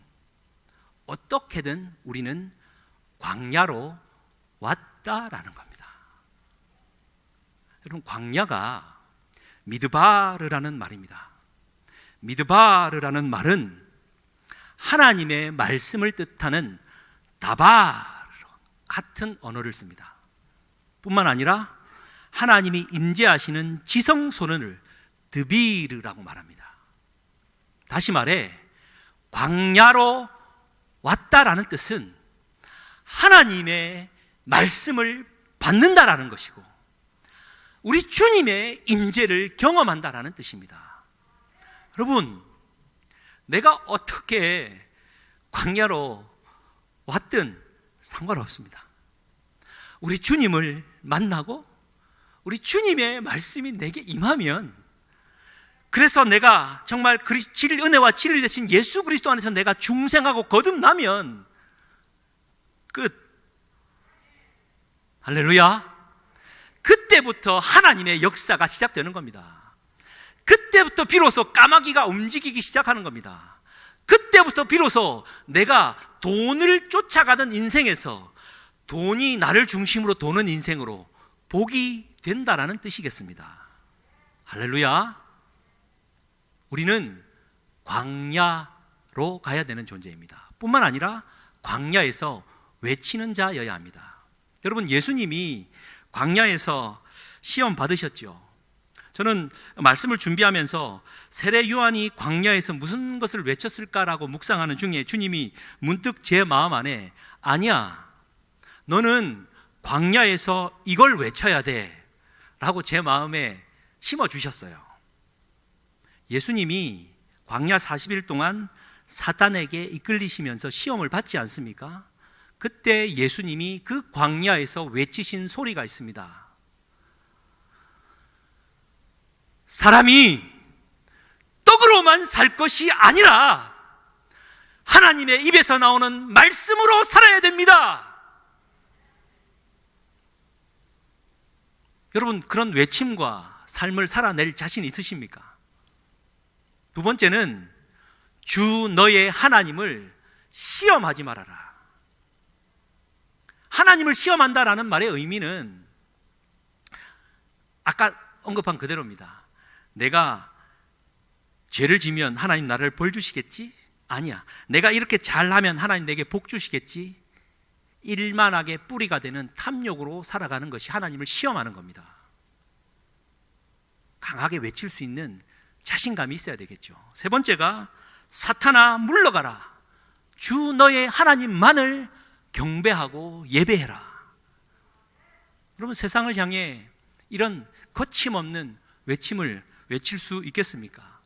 어떻게든 우리는 광야로 왔다라는 겁니다. 여러분, 광야가 미드바르라는 말입니다. 미드바르라는 말은 하나님의 말씀을 뜻하는 다바르 같은 언어를 씁니다. 뿐만 아니라 하나님이 임재하시는 지성소년을 드비르라고 말합니다. 다시 말해 광야로 왔다라는 뜻은 하나님의 말씀을 받는다라는 것이고 우리 주님의 임재를 경험한다라는 뜻입니다. 여러분, 내가 어떻게 광야로 왔든 상관없습니다. 우리 주님을 만나고 우리 주님의 말씀이 내게 임하면, 그래서 내가 정말 은혜와 진리 되신 예수 그리스도 안에서 내가 중생하고 거듭나면 끝. 할렐루야. 그때부터 하나님의 역사가 시작되는 겁니다. 그때부터 비로소 까마귀가 움직이기 시작하는 겁니다. 그때부터 비로소 내가 돈을 쫓아가던 인생에서 돈이 나를 중심으로 도는 인생으로 복이 된다라는 뜻이겠습니다. 할렐루야. 우리는 광야로 가야 되는 존재입니다. 뿐만 아니라 광야에서 외치는 자여야 합니다. 여러분, 예수님이 광야에서 시험 받으셨죠. 저는 말씀을 준비하면서 세례 요한이 광야에서 무슨 것을 외쳤을까라고 묵상하는 중에 주님이 문득 제 마음 안에, 아니야, 너는 광야에서 이걸 외쳐야 돼 라고 제 마음에 심어주셨어요. 예수님이 광야 40일 동안 사탄에게 이끌리시면서 시험을 받지 않습니까? 그때 예수님이 그 광야에서 외치신 소리가 있습니다. 사람이 떡으로만 살 것이 아니라 하나님의 입에서 나오는 말씀으로 살아야 됩니다. 여러분, 그런 외침과 삶을 살아낼 자신 있으십니까? 두 번째는 주 너의 하나님을 시험하지 말아라. 하나님을 시험한다라는 말의 의미는 아까 언급한 그대로입니다. 내가 죄를 지면 하나님 나를 벌 주시겠지? 아니야. 내가 이렇게 잘하면 하나님 내게 복 주시겠지? 일만하게 뿌리가 되는 탐욕으로 살아가는 것이 하나님을 시험하는 겁니다. 강하게 외칠 수 있는 자신감이 있어야 되겠죠. 세 번째가 사탄아 물러가라. 주 너의 하나님만을 경배하고 예배해라. 여러분, 세상을 향해 이런 거침없는 외침을 외칠 수 있겠습니까?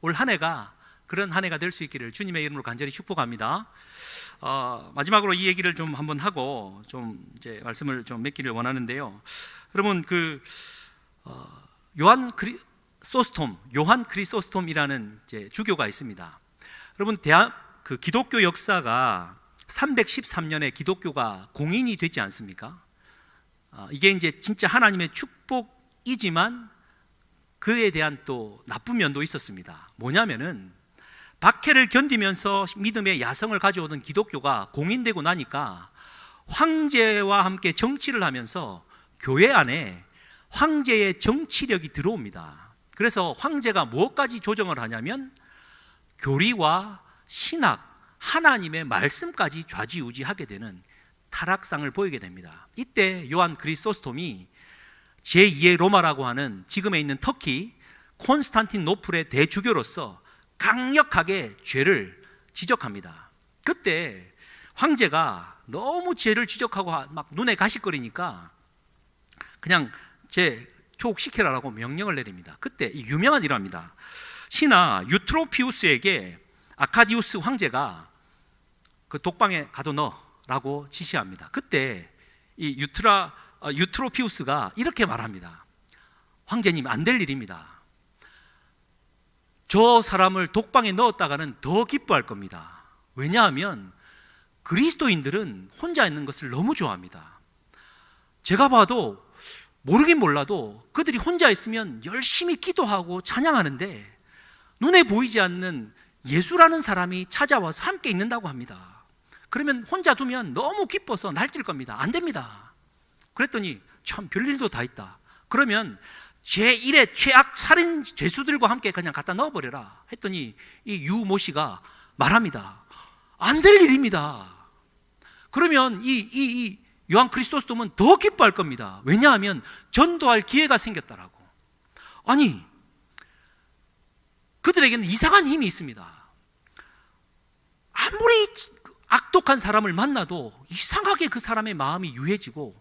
올 한 해가 그런 한 해가 될 수 있기를 주님의 이름으로 간절히 축복합니다. 마지막으로 이 얘기를 좀 한번 하고 좀 이제 말씀을 좀 맺기를 원하는데요. 여러분, 요한 크리소스톰이라는 이제 주교가 있습니다. 여러분, 기독교 역사가 313년에 기독교가 공인이 되지 않습니까? 이게 이제 진짜 하나님의 축복이지만 그에 대한 또 나쁜 면도 있었습니다. 뭐냐면은 박해를 견디면서 믿음의 야성을 가져오던 기독교가 공인되고 나니까 황제와 함께 정치를 하면서 교회 안에 황제의 정치력이 들어옵니다. 그래서 황제가 무엇까지 조정을 하냐면 교리와 신학, 하나님의 말씀까지 좌지우지하게 되는 타락상을 보이게 됩니다. 이때 요한 크리소스톰이 제2의 로마라고 하는 지금에 있는 터키 콘스탄티노플의 대주교로서 강력하게 죄를 지적합니다. 그때 황제가 너무 죄를 지적하고 막 눈에 가시거리니까 그냥 초옥시켜라라고 명령을 내립니다. 그때 유명한 일화입니다. 신하 유트로피우스에게 아카디우스 황제가 그 독방에 가둬넣으라고 지시합니다. 그때 이 유트로피우스가 이렇게 말합니다. 황제님, 안 될 일입니다. 저 사람을 독방에 넣었다가는 더 기뻐할 겁니다. 왜냐하면 그리스도인들은 혼자 있는 것을 너무 좋아합니다. 제가 봐도 모르긴 몰라도 그들이 혼자 있으면 열심히 기도하고 찬양하는데 눈에 보이지 않는 예수라는 사람이 찾아와서 함께 있는다고 합니다. 그러면 혼자 두면 너무 기뻐서 날뛸 겁니다. 안 됩니다. 그랬더니 참 별일도 다 있다. 그러면 제1의 최악 살인 죄수들과 함께 그냥 갖다 넣어버려라 했더니 이 유모 씨가 말합니다. 안 될 일입니다. 그러면 이 요한 크리스토스돔은 더 기뻐할 겁니다. 왜냐하면 전도할 기회가 생겼다라고. 아니, 그들에게는 이상한 힘이 있습니다. 아무리 악독한 사람을 만나도 이상하게 그 사람의 마음이 유해지고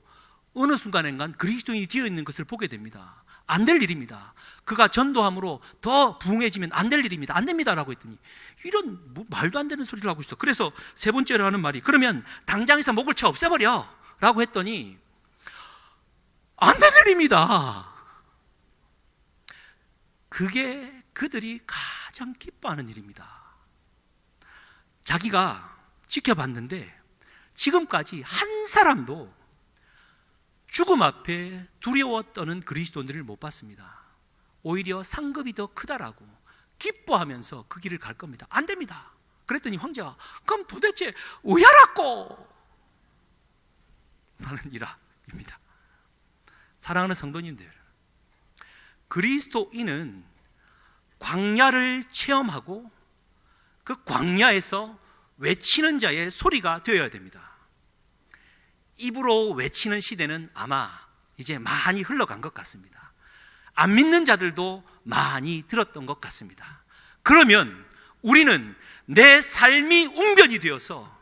어느 순간엔간 그리스도인이 되어 있는 것을 보게 됩니다. 안 될 일입니다. 그가 전도함으로 더 부흥해지면 안 될 일입니다. 안 됩니다라고 했더니 이런 말도 안 되는 소리를 하고 있어. 그래서 세 번째로 하는 말이 그러면 당장에서 목을 쳐 없애버려 라고 했더니 안 되는 일입니다. 그게 그들이 가장 기뻐하는 일입니다. 자기가 지켜봤는데 지금까지 한 사람도 죽음 앞에 두려워 떠는 그리스도인들을 못 봤습니다. 오히려 상급이 더 크다라고 기뻐하면서 그 길을 갈 겁니다. 안 됩니다. 그랬더니 황제가 그럼 도대체 왜하라고 하는 일입니다. 사랑하는 성도님들, 그리스도인은 광야를 체험하고 그 광야에서 외치는 자의 소리가 되어야 됩니다. 입으로 외치는 시대는 아마 이제 많이 흘러간 것 같습니다. 안 믿는 자들도 많이 들었던 것 같습니다. 그러면 우리는 내 삶이 웅변이 되어서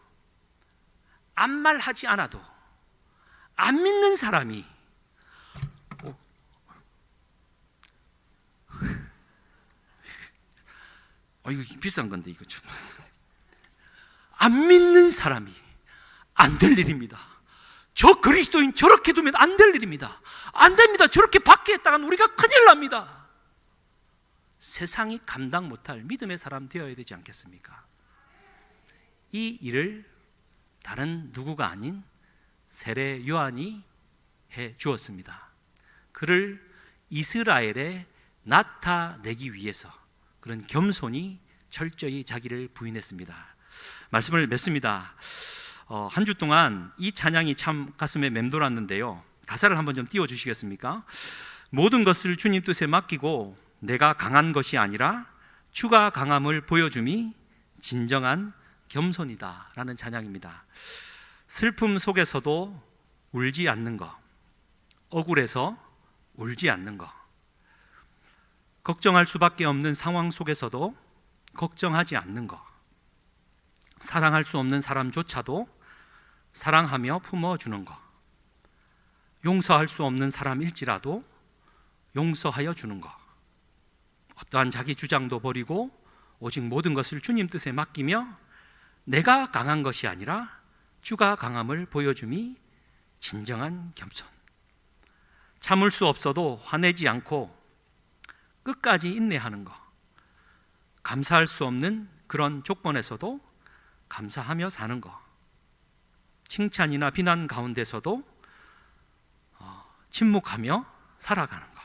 아무 말 하지 않아도 안 믿는 사람이 이거 비싼 건데 이거 참. 안 믿는 사람이 안 될 일입니다. 저 그리스도인 저렇게 두면 안 될 일입니다. 안 됩니다. 저렇게 밖에 있다간 우리가 큰일 납니다. 세상이 감당 못할 믿음의 사람 되어야 되지 않겠습니까? 이 일을 다른 누구가 아닌 세례 요한이 해 주었습니다. 그를 이스라엘에 나타내기 위해서 그런 겸손히 철저히 자기를 부인했습니다. 말씀을 맺습니다. 한 주 동안 이 찬양이 참 가슴에 맴돌았는데요. 가사를 한번 좀 띄워주시겠습니까? 모든 것을 주님 뜻에 맡기고 내가 강한 것이 아니라 주가 강함을 보여줌이 진정한 겸손이다 라는 찬양입니다. 슬픔 속에서도 울지 않는 것, 억울해서 울지 않는 것, 걱정할 수밖에 없는 상황 속에서도 걱정하지 않는 것, 사랑할 수 없는 사람조차도 사랑하며 품어주는 것, 용서할 수 없는 사람일지라도 용서하여 주는 것, 어떠한 자기 주장도 버리고 오직 모든 것을 주님 뜻에 맡기며 내가 강한 것이 아니라 주가 강함을 보여줌이 진정한 겸손. 참을 수 없어도 화내지 않고 끝까지 인내하는 것, 감사할 수 없는 그런 조건에서도 감사하며 사는 것, 칭찬이나 비난 가운데서도 침묵하며 살아가는 것,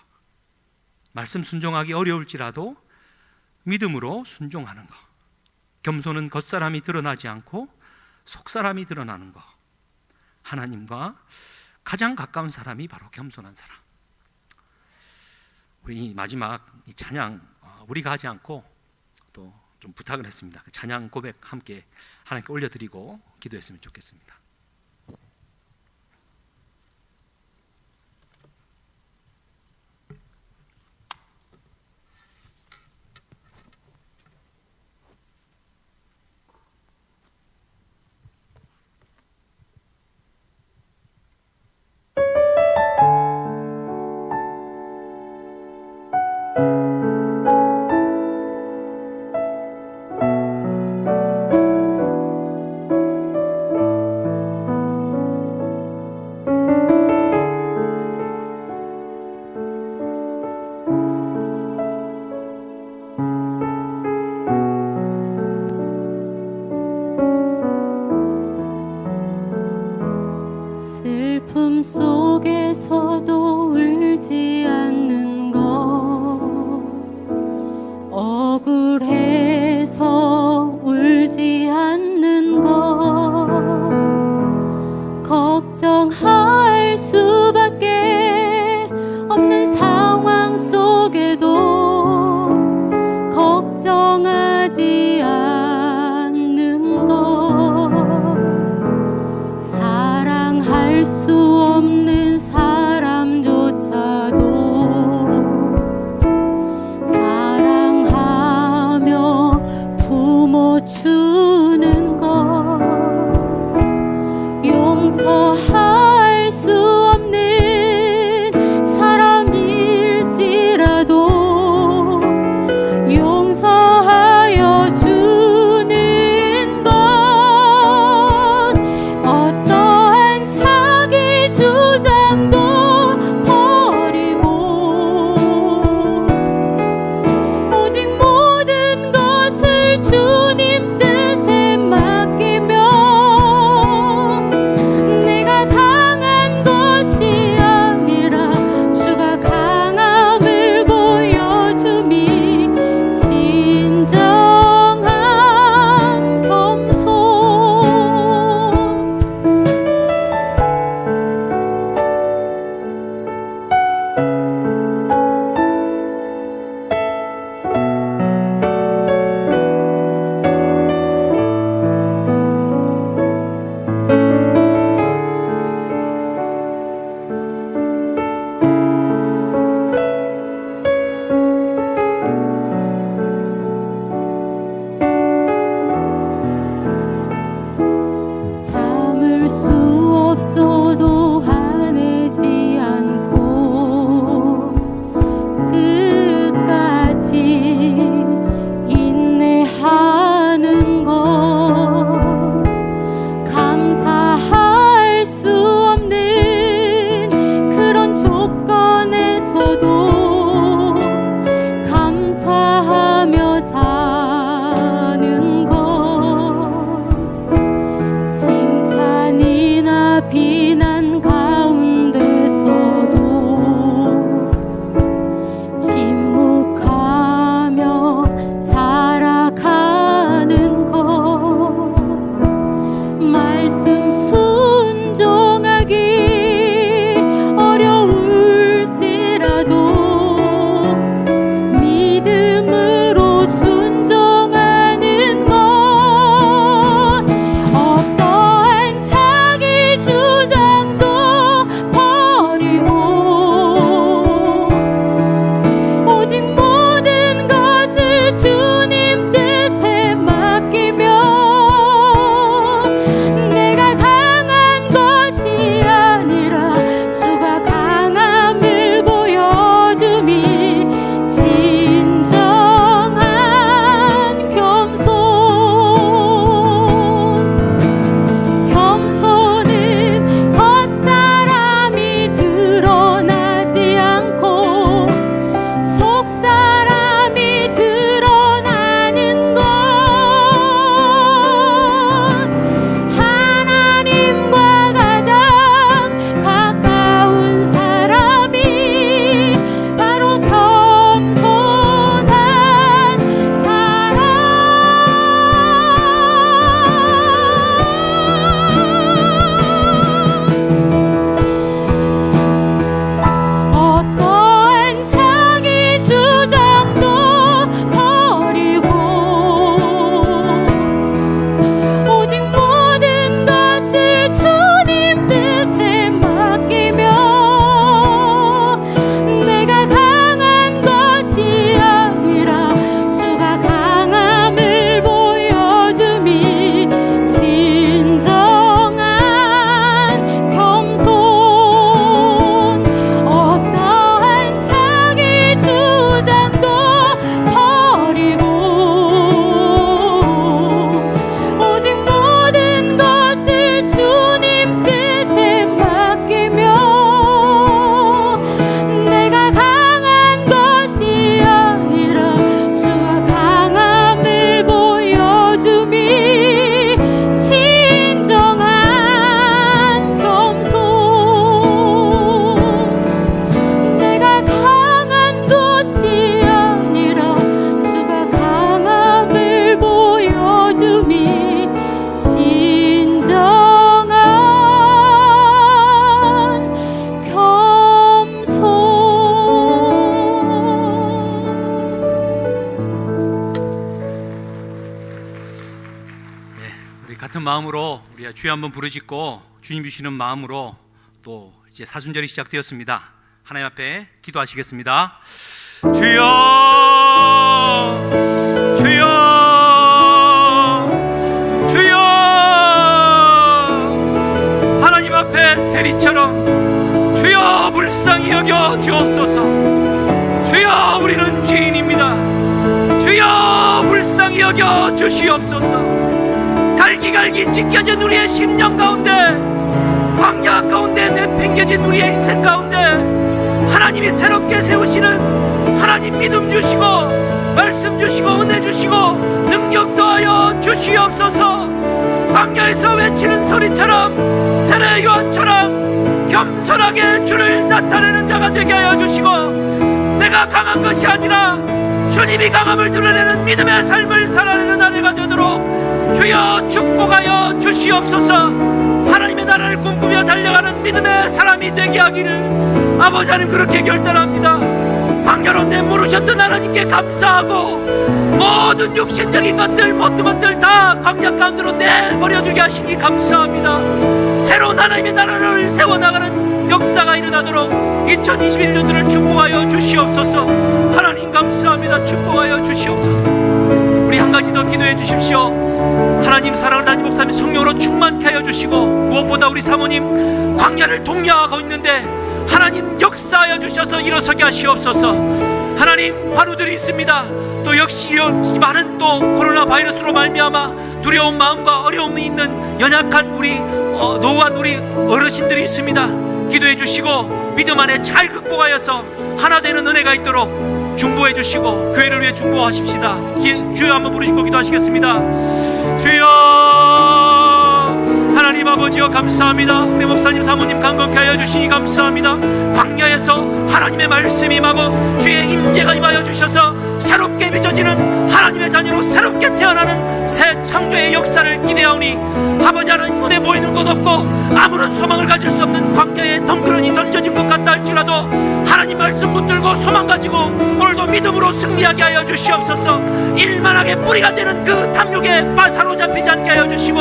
말씀 순종하기 어려울지라도 믿음으로 순종하는 것, 겸손은 겉사람이 드러나지 않고 속사람이 드러나는 것, 하나님과 가장 가까운 사람이 바로 겸손한 사람. 우리 마지막 이 찬양 우리가 하지 않고 또 좀 부탁을 했습니다. 그 찬양 고백 함께 하나님께 올려드리고 기도했으면 좋겠습니다. 마음으로 우리가 주여 한번 부르짖고 주님 주시는 마음으로 또 이제 사순절이 시작되었습니다. 하나님 앞에 기도하시겠습니다. 주여, 주여, 주여. 하나님 앞에 세리처럼 주여 불쌍히 여겨 주옵소서. 주여, 우리는 죄인입니다. 주여 불쌍히 여겨 주시옵소서. 갈기갈기 찢겨진 우리의 심령 가운데, 광야 가운데 내팽개진 우리의 인생 가운데 하나님이 새롭게 세우시는 하나님 믿음 주시고 말씀 주시고 은혜 주시고 능력 더하여 주시옵소서. 광야에서 외치는 소리처럼 세례 요한처럼 겸손하게 주를 나타내는 자가 되게 하여 주시고, 내가 강한 것이 아니라 주님이 강함을 드러내는 믿음의 삶을 살아내는 아내가 되도록 주여 축복하여 주시옵소서. 하나님의 나라를 꿈꾸며 달려가는 믿음의 사람이 되게 하기를 아버지 하나님 그렇게 결단합니다. 광야로 내모르셨던 하나님께 감사하고 모든 육신적인 것들 모든 것들 다 광야 가운데로 내버려두게 하시니 감사합니다. 새로운 하나님의 나라를 세워나가는 역사가 일어나도록 2021년도를 축복하여 주시옵소서. 하나님 감사합니다. 축복하여 주시옵소서. 우리 한 가지 더 기도해 주십시오. 하나님 사랑하는 담임 목사님 성령으로 충만케 하여 주시고, 무엇보다 우리 사모님 광야를 독려하고 있는데 하나님 역사하여 주셔서 일어서게 하시옵소서. 하나님 환우들이 있습니다. 또 역시 많은 또 코로나 바이러스로 말미암아 두려운 마음과 어려움이 있는 연약한 우리 노후한 우리 어르신들이 있습니다. 기도해 주시고 믿음 안에 잘 극복하여서 하나 되는 은혜가 있도록 중보해 주시고 교회를 위해 중보하십시다. 주여 한번 부르시고 기도하시겠습니다. 주여, 하나님 아버지여 감사합니다. 우리 목사님 사모님 강건케 하여 주시니 감사합니다. 광야에서 하나님의 말씀이 임하고 주의 임재가 임하여 주셔서 새롭게 빚어지는 하나님의 자녀로 새롭게 태어나는 새 창조의 역사를 기대하오니, 아버지 하나님 눈에 보이는 것 없고 아무런 소망을 가질 수 없는 광야에 덩그러니 던져진 것 같다 할지라도 하나님 말씀 붙들고 소망 가지고 오늘도 믿음으로 승리하게 하여 주시옵소서. 일만하게 뿌리가 되는 그 탐욕에 사로잡히지 않게 하여 주시고,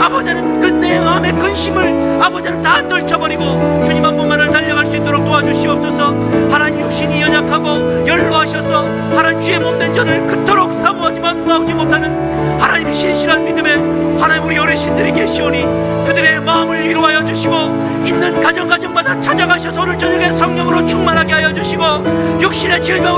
아버지 하나님 그 내 마음의 근심을 아버지 하나님 다 떨쳐버리고 주님 한 분만을 달려갈 수 있도록 도와주시옵소서. 하나님 육신이 연약하고 연로하셔서 하나님 주의 몸된 전을 그토록 사모하지만 나오지 못하는 하나님의 신실한 믿음에 하나님 우리 어르신들이 계시오니 그들의 마음을 위로하여 주시고 있는 가정마다 찾아가셔서 오늘 저녁에 성령으로 충만하게 하여 주시고 육신의 질병으로